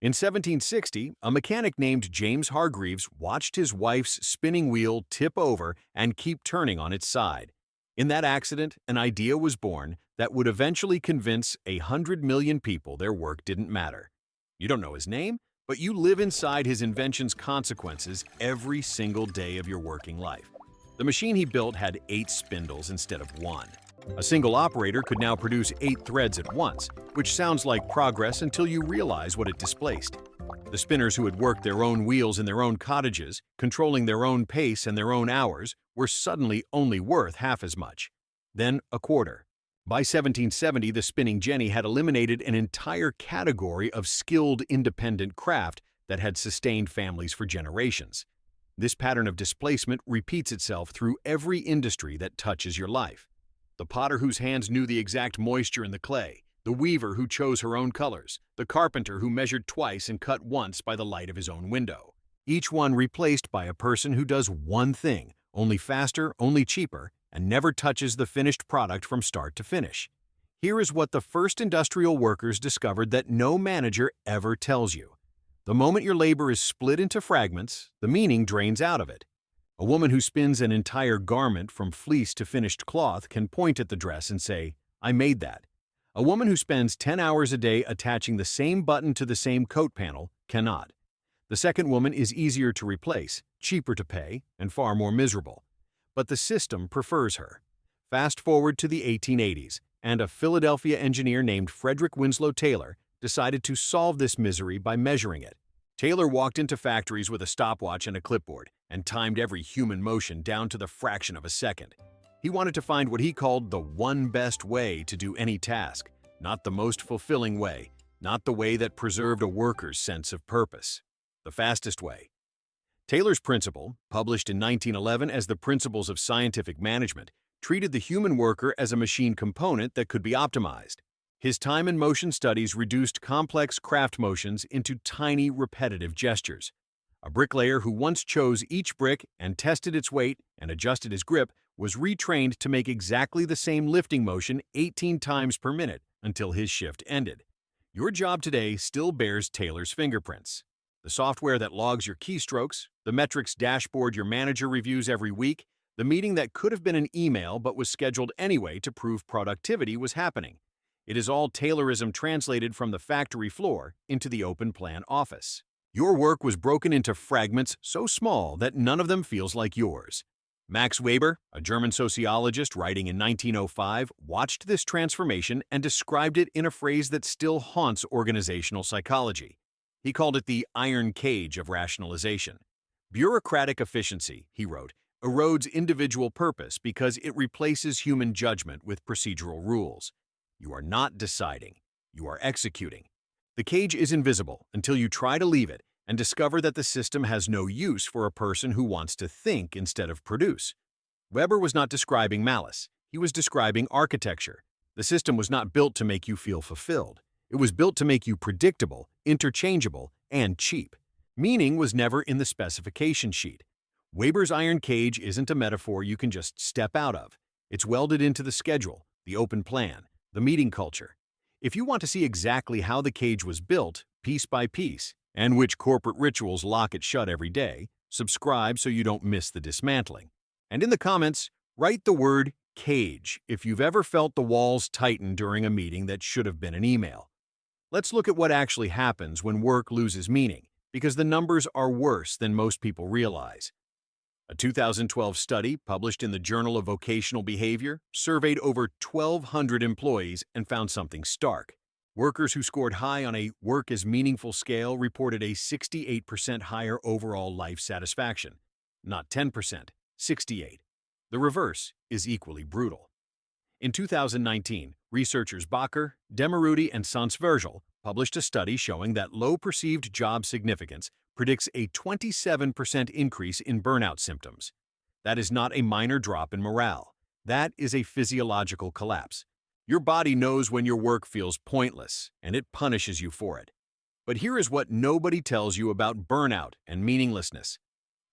In 1760, a mechanic named James Hargreaves watched his wife's spinning wheel tip over and keep turning on its side. In that accident, an idea was born that would eventually convince 100 million people their work didn't matter. You don't know his name, but you live inside his invention's consequences every single day of your working life. The machine he built had 8 spindles instead of 1. A single operator could now produce 8 threads at once, which sounds like progress until you realize what it displaced. The spinners who had worked their own wheels in their own cottages, controlling their own pace and their own hours, were suddenly only worth half as much. Then a quarter. By 1770, the spinning jenny had eliminated an entire category of skilled independent craft that had sustained families for generations. This pattern of displacement repeats itself through every industry that touches your life. The potter whose hands knew the exact moisture in the clay, the weaver who chose her own colors, the carpenter who measured twice and cut once by the light of his own window. Each one replaced by a person who does one thing, only faster, only cheaper, and never touches the finished product from start to finish. Here is what the first industrial workers discovered that no manager ever tells you. The moment your labor is split into fragments, the meaning drains out of it. A woman who spins an entire garment from fleece to finished cloth can point at the dress and say, "I made that." A woman who spends 10 hours a day attaching the same button to the same coat panel cannot. The second woman is easier to replace, cheaper to pay, and far more miserable. But the system prefers her. Fast forward to the 1880s, and a Philadelphia engineer named Frederick Winslow Taylor decided to solve this misery by measuring it. Taylor walked into factories with a stopwatch and a clipboard and timed every human motion down to the fraction of a second. He wanted to find what he called the one best way to do any task, not the most fulfilling way, not the way that preserved a worker's sense of purpose, the fastest way. Taylor's principle, published in 1911 as the Principles of Scientific Management, treated the human worker as a machine component that could be optimized. His time and motion studies reduced complex craft motions into tiny, repetitive gestures. A bricklayer who once chose each brick and tested its weight and adjusted his grip was retrained to make exactly the same lifting motion 18 times per minute until his shift ended. Your job today still bears Taylor's fingerprints. The software that logs your keystrokes, the metrics dashboard your manager reviews every week, the meeting that could have been an email but was scheduled anyway to prove productivity was happening. It is all Taylorism translated from the factory floor into the open plan office. Your work was broken into fragments so small that none of them feels like yours. Max Weber, a German sociologist writing in 1905, watched this transformation and described it in a phrase that still haunts organizational psychology. He called it the iron cage of rationalization. Bureaucratic efficiency, he wrote, erodes individual purpose because it replaces human judgment with procedural rules. You are not deciding, you are executing. The cage is invisible until you try to leave it and discover that the system has no use for a person who wants to think instead of produce. Weber was not describing malice, he was describing architecture. The system was not built to make you feel fulfilled. It was built to make you predictable, interchangeable, and cheap. Meaning was never in the specification sheet. Weber's iron cage isn't a metaphor you can just step out of. It's welded into the schedule, the open plan, the meeting culture. If you want to see exactly how the cage was built, piece by piece, and which corporate rituals lock it shut every day, subscribe so you don't miss the dismantling. And in the comments, write the word cage if you've ever felt the walls tighten during a meeting that should have been an email. Let's look at what actually happens when work loses meaning, because the numbers are worse than most people realize. A 2012 study published in the Journal of Vocational Behavior surveyed over 1,200 employees and found something stark. Workers who scored high on a work as meaningful scale reported a 68% higher overall life satisfaction. Not 10%, 68. The reverse is equally brutal. In 2019, researchers Bakker, Demirudi, and Sansvergel published a study showing that low perceived job significance predicts a 27% increase in burnout symptoms. That is not a minor drop in morale. That is a physiological collapse. Your body knows when your work feels pointless, and it punishes you for it. But here is what nobody tells you about burnout and meaninglessness.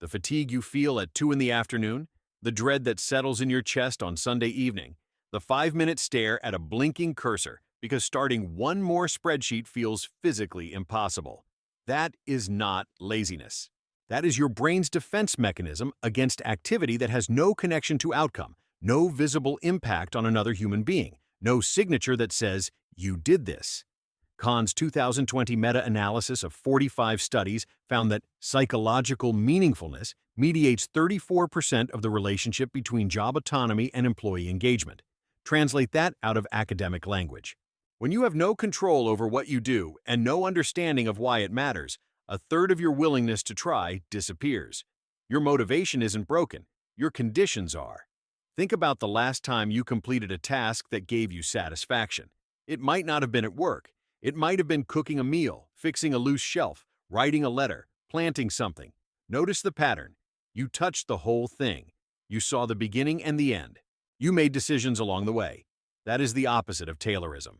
The fatigue you feel at 2 in the afternoon, the dread that settles in your chest on Sunday evening, the 5-minute stare at a blinking cursor because starting one more spreadsheet feels physically impossible. That is not laziness. That is your brain's defense mechanism against activity that has no connection to outcome, no visible impact on another human being, no signature that says, you did this. Kahn's 2020 meta-analysis of 45 studies found that psychological meaningfulness mediates 34% of the relationship between job autonomy and employee engagement. Translate that out of academic language. When you have no control over what you do and no understanding of why it matters, a third of your willingness to try disappears. Your motivation isn't broken, your conditions are. Think about the last time you completed a task that gave you satisfaction. It might not have been at work. It might have been cooking a meal, fixing a loose shelf, writing a letter, planting something. Notice the pattern. You touched the whole thing. You saw the beginning and the end. You made decisions along the way. That is the opposite of Taylorism.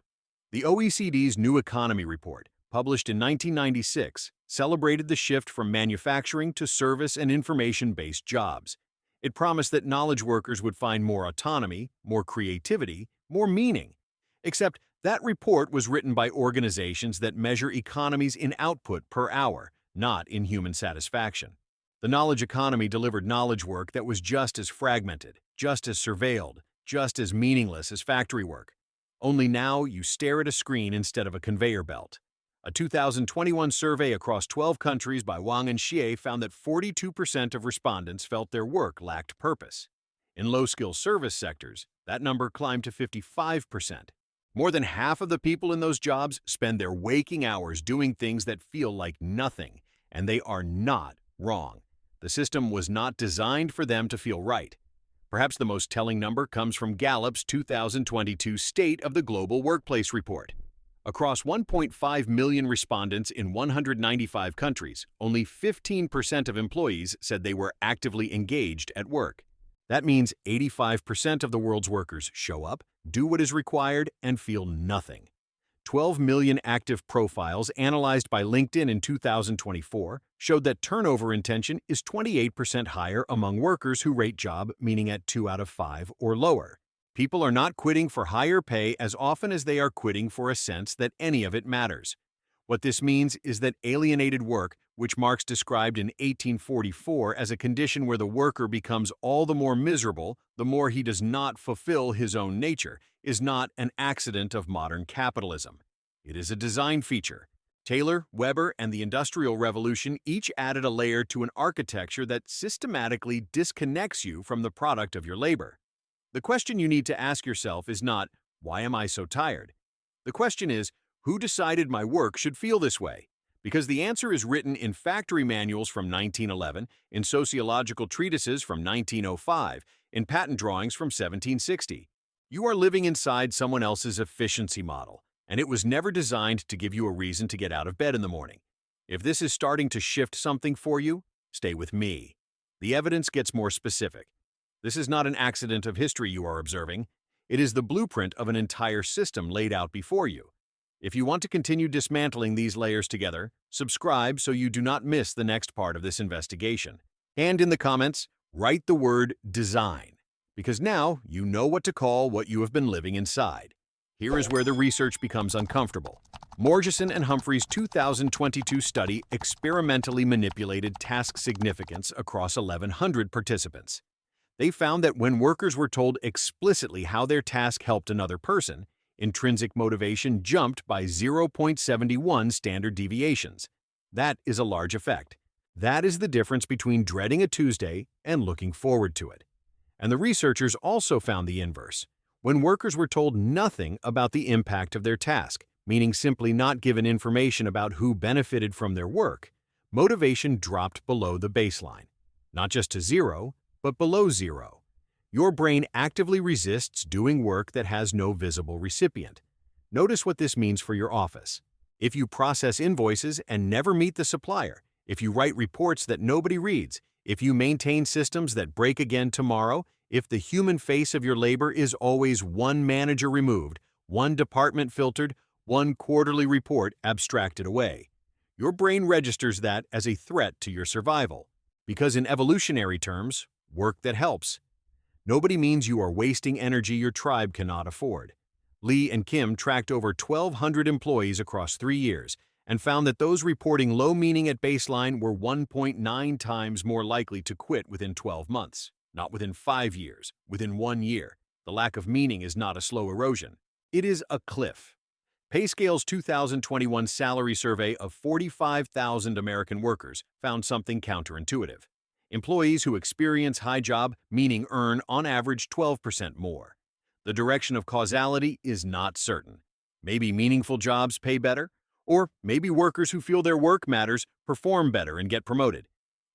The OECD's New Economy Report, published in 1996, celebrated the shift from manufacturing to service and information-based jobs. It promised that knowledge workers would find more autonomy, more creativity, more meaning. Except that report was written by organizations that measure economies in output per hour, not in human satisfaction. The knowledge economy delivered knowledge work that was just as fragmented, just as surveilled, just as meaningless as factory work. Only now you stare at a screen instead of a conveyor belt. A 2021 survey across 12 countries by Wang and Xie found that 42% of respondents felt their work lacked purpose. In low-skill service sectors, that number climbed to 55%. More than half of the people in those jobs spend their waking hours doing things that feel like nothing, and they are not wrong. The system was not designed for them to feel right. Perhaps the most telling number comes from Gallup's 2022 State of the Global Workplace Report. Across 1.5 million respondents in 195 countries, only 15% of employees said they were actively engaged at work. That means 85% of the world's workers show up, do what is required, and feel nothing. 12 million active profiles analyzed by LinkedIn in 2024 showed that turnover intention is 28% higher among workers who rate job meaning at 2 out of 5 or lower. People are not quitting for higher pay as often as they are quitting for a sense that any of it matters. What this means is that alienated work, which Marx described in 1844 as a condition where the worker becomes all the more miserable the more he does not fulfill his own nature, is not an accident of modern capitalism. It is a design feature. Taylor, Weber, and the Industrial Revolution each added a layer to an architecture that systematically disconnects you from the product of your labor. The question you need to ask yourself is not, why am I so tired? The question is, who decided my work should feel this way? Because the answer is written in factory manuals from 1911, in sociological treatises from 1905, in patent drawings from 1760. You are living inside someone else's efficiency model, and it was never designed to give you a reason to get out of bed in the morning. If this is starting to shift something for you, stay with me. The evidence gets more specific. This is not an accident of history you are observing. It is the blueprint of an entire system laid out before you. If you want to continue dismantling these layers together, subscribe so you do not miss the next part of this investigation. And in the comments, write the word design, because now you know what to call what you have been living inside. Here is where the research becomes uncomfortable. Morgeson and Humphrey's 2022 study experimentally manipulated task significance across 1,100 participants. They found that when workers were told explicitly how their task helped another person, intrinsic motivation jumped by 0.71 standard deviations. That is a large effect. That is the difference between dreading a Tuesday and looking forward to it. And the researchers also found the inverse. When workers were told nothing about the impact of their task, meaning simply not given information about who benefited from their work, motivation dropped below the baseline. Not just to zero, but below zero. Your brain actively resists doing work that has no visible recipient. Notice what this means for your office. If you process invoices and never meet the supplier, if you write reports that nobody reads, if you maintain systems that break again tomorrow, if the human face of your labor is always one manager removed, one department filtered, one quarterly report abstracted away, your brain registers that as a threat to your survival. Because in evolutionary terms, work that helps. Nobody means you are wasting energy your tribe cannot afford. Lee and Kim tracked over 1,200 employees across 3 years, and found that those reporting low meaning at baseline were 1.9 times more likely to quit within 12 months, not within 5 years, within 1 year. The lack of meaning is not a slow erosion. It is a cliff. PayScale's 2021 salary survey of 45,000 American workers found something counterintuitive. Employees who experience high job meaning earn, on average, 12% more. The direction of causality is not certain. Maybe meaningful jobs pay better, or maybe workers who feel their work matters perform better and get promoted.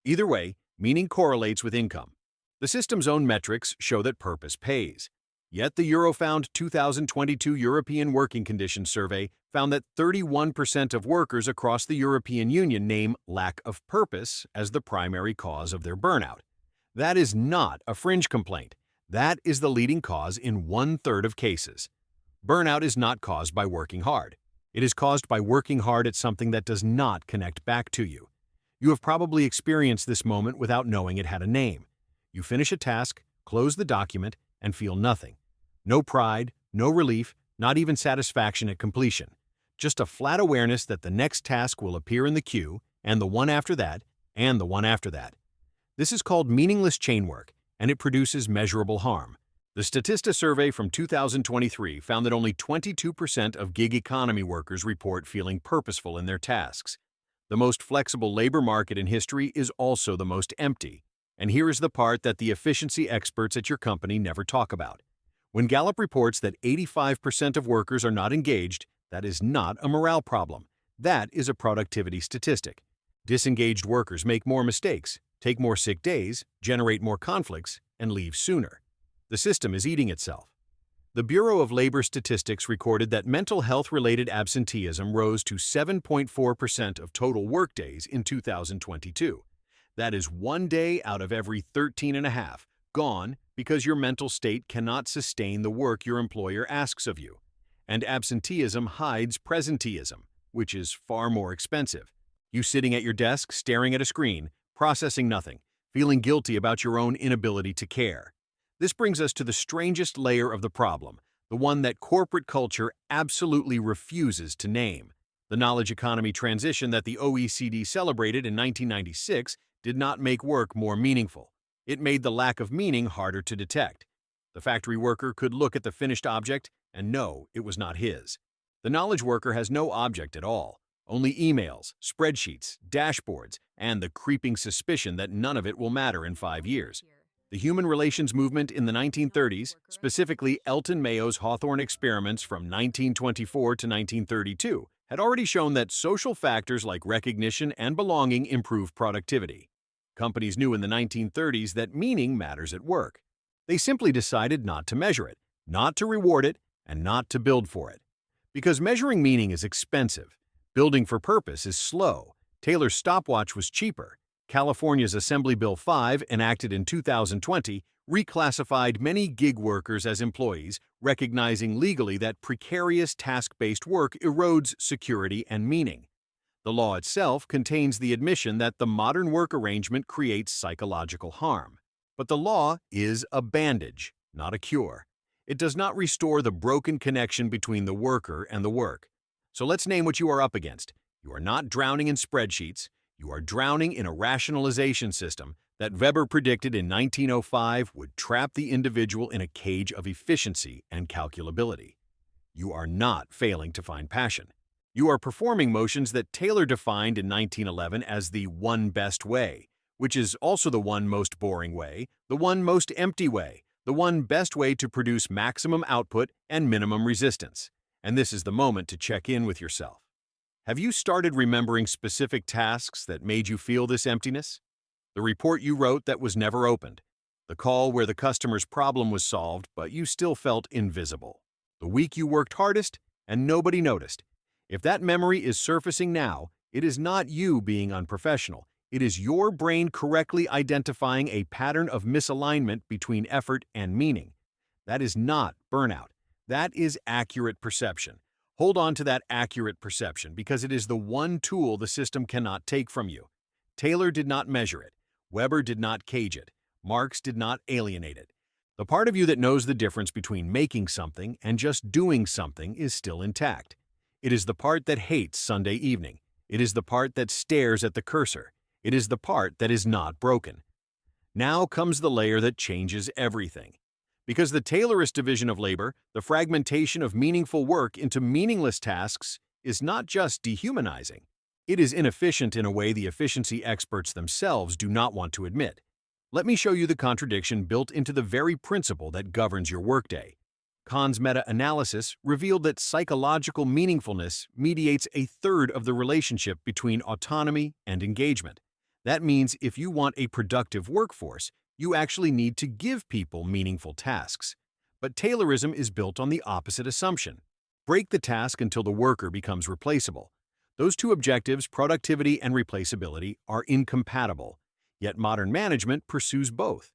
Either way, meaning correlates with income. The system's own metrics show that purpose pays. Yet the Eurofound 2022 European Working Conditions Survey found that 31% of workers across the European Union name lack of purpose as the primary cause of their burnout. That is not a fringe complaint. That is the leading cause in 1/3 of cases. Burnout is not caused by working hard. It is caused by working hard at something that does not connect back to you. You have probably experienced this moment without knowing it had a name. You finish a task, close the document, and feel nothing. No pride, no relief, not even satisfaction at completion. Just a flat awareness that the next task will appear in the queue, and the one after that, and the one after that. This is called meaningless chain work, and it produces measurable harm. The Statista survey from 2023 found that only 22% of gig economy workers report feeling purposeful in their tasks. The most flexible labor market in history is also the most empty. And here is the part that the efficiency experts at your company never talk about. When Gallup reports that 85% of workers are not engaged, that is not a morale problem. That is a productivity statistic. Disengaged workers make more mistakes, take more sick days, generate more conflicts, and leave sooner. The system is eating itself. The Bureau of Labor Statistics recorded that mental health-related absenteeism rose to 7.4% of total workdays in 2022. That is 1 day out of every 13 and a half gone because your mental state cannot sustain the work your employer asks of you. And absenteeism hides presenteeism, which is far more expensive. You sitting at your desk, staring at a screen, processing nothing, feeling guilty about your own inability to care. This brings us to the strangest layer of the problem, the one that corporate culture absolutely refuses to name. The knowledge economy transition that the OECD celebrated in 1996 did not make work more meaningful. It made the lack of meaning harder to detect. The factory worker could look at the finished object and know it was not his. The knowledge worker has no object at all, only emails, spreadsheets, dashboards, and the creeping suspicion that none of it will matter in 5 years. The human relations movement in the 1930s, specifically Elton Mayo's Hawthorne experiments from 1924 to 1932, had already shown that social factors like recognition and belonging improve productivity. Companies knew in the 1930s that meaning matters at work. They simply decided not to measure it, not to reward it, and not to build for it. Because measuring meaning is expensive. Building for purpose is slow. Taylor's stopwatch was cheaper. California's Assembly Bill 5, enacted in 2020, reclassified many gig workers as employees, recognizing legally that precarious task-based work erodes security and meaning. The law itself contains the admission that the modern work arrangement creates psychological harm. But the law is a bandage, not a cure. It does not restore the broken connection between the worker and the work. So let's name what you are up against. You are not drowning in spreadsheets. You are drowning in a rationalization system that Weber predicted in 1905 would trap the individual in a cage of efficiency and calculability. You are not failing to find passion. You are performing motions that Taylor defined in 1911 as the one best way, which is also the one most boring way, the one most empty way, the one best way to produce maximum output and minimum resistance. And this is the moment to check in with yourself. Have you started remembering specific tasks that made you feel this emptiness? The report you wrote that was never opened. The call where the customer's problem was solved, but you still felt invisible. The week you worked hardest and nobody noticed. If that memory is surfacing now, it is not you being unprofessional. It is your brain correctly identifying a pattern of misalignment between effort and meaning. That is not burnout. That is accurate perception. Hold on to that accurate perception because it is the one tool the system cannot take from you. Taylor did not measure it. Weber did not cage it. Marx did not alienate it. The part of you that knows the difference between making something and just doing something is still intact. It is the part that hates Sunday evening. It is the part that stares at the cursor. It is the part that is not broken. Now comes the layer that changes everything. Because the Taylorist division of labor, the fragmentation of meaningful work into meaningless tasks, is not just dehumanizing. It is inefficient in a way the efficiency experts themselves do not want to admit. Let me show you the contradiction built into the very principle that governs your workday. Kahn's meta-analysis revealed that psychological meaningfulness mediates a third of the relationship between autonomy and engagement. That means if you want a productive workforce, you actually need to give people meaningful tasks. But Taylorism is built on the opposite assumption. Break the task until the worker becomes replaceable. Those two objectives, productivity and replaceability, are incompatible. Yet modern management pursues both.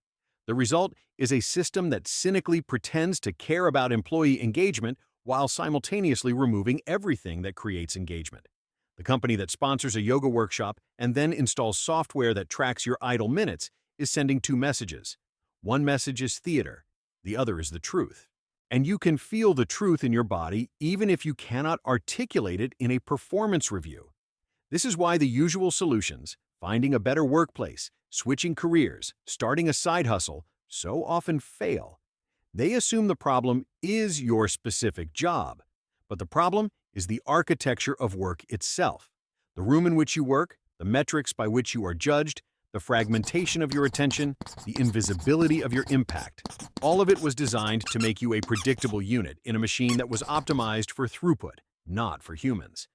The result is a system that cynically pretends to care about employee engagement while simultaneously removing everything that creates engagement. The company that sponsors a yoga workshop and then installs software that tracks your idle minutes is sending two messages. One message is theater, the other is the truth. And you can feel the truth in your body even if you cannot articulate it in a performance review. This is why the usual solutions, finding a better workplace, switching careers, starting a side hustle, so often fail. They assume the problem is your specific job, but the problem is the architecture of work itself. The room in which you work, the metrics by which you are judged, the fragmentation of your attention, the invisibility of your impact. All of it was designed to make you a predictable unit in a machine that was optimized for throughput, not for humans.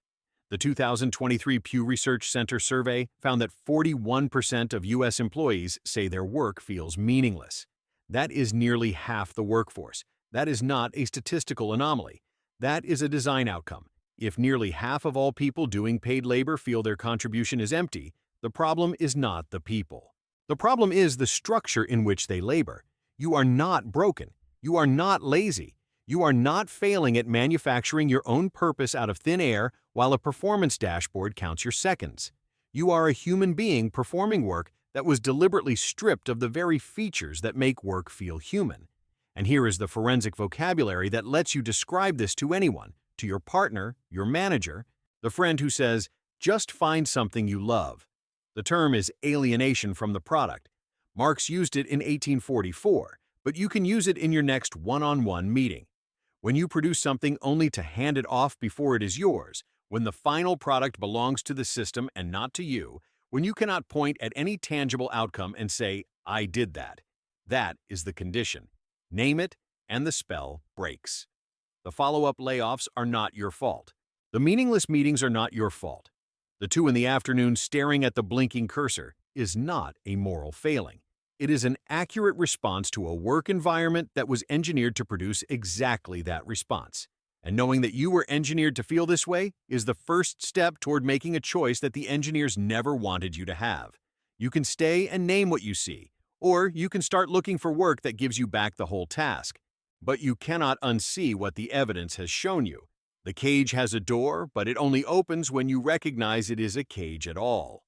The 2023 Pew Research Center survey found that 41% of U.S. employees say their work feels meaningless. That is nearly half the workforce. That is not a statistical anomaly. That is a design outcome. If nearly half of all people doing paid labor feel their contribution is empty, the problem is not the people. The problem is the structure in which they labor. You are not broken. You are not lazy. You are not failing at manufacturing your own purpose out of thin air while a performance dashboard counts your seconds. You are a human being performing work that was deliberately stripped of the very features that make work feel human. And here is the forensic vocabulary that lets you describe this to anyone, to your partner, your manager, the friend who says, "Just find something you love." The term is alienation from the product. Marx used it in 1844, but you can use it in your next one-on-one meeting. When you produce something only to hand it off before it is yours, when the final product belongs to the system and not to you, when you cannot point at any tangible outcome and say, "I did that," that is the condition. Name it, and the spell breaks. The follow-up layoffs are not your fault. The meaningless meetings are not your fault. The 2 in the afternoon staring at the blinking cursor is not a moral failing. It is an accurate response to a work environment that was engineered to produce exactly that response. And knowing that you were engineered to feel this way is the first step toward making a choice that the engineers never wanted you to have. You can stay and name what you see, or you can start looking for work that gives you back the whole task. But you cannot unsee what the evidence has shown you. The cage has a door, but it only opens when you recognize it is a cage at all.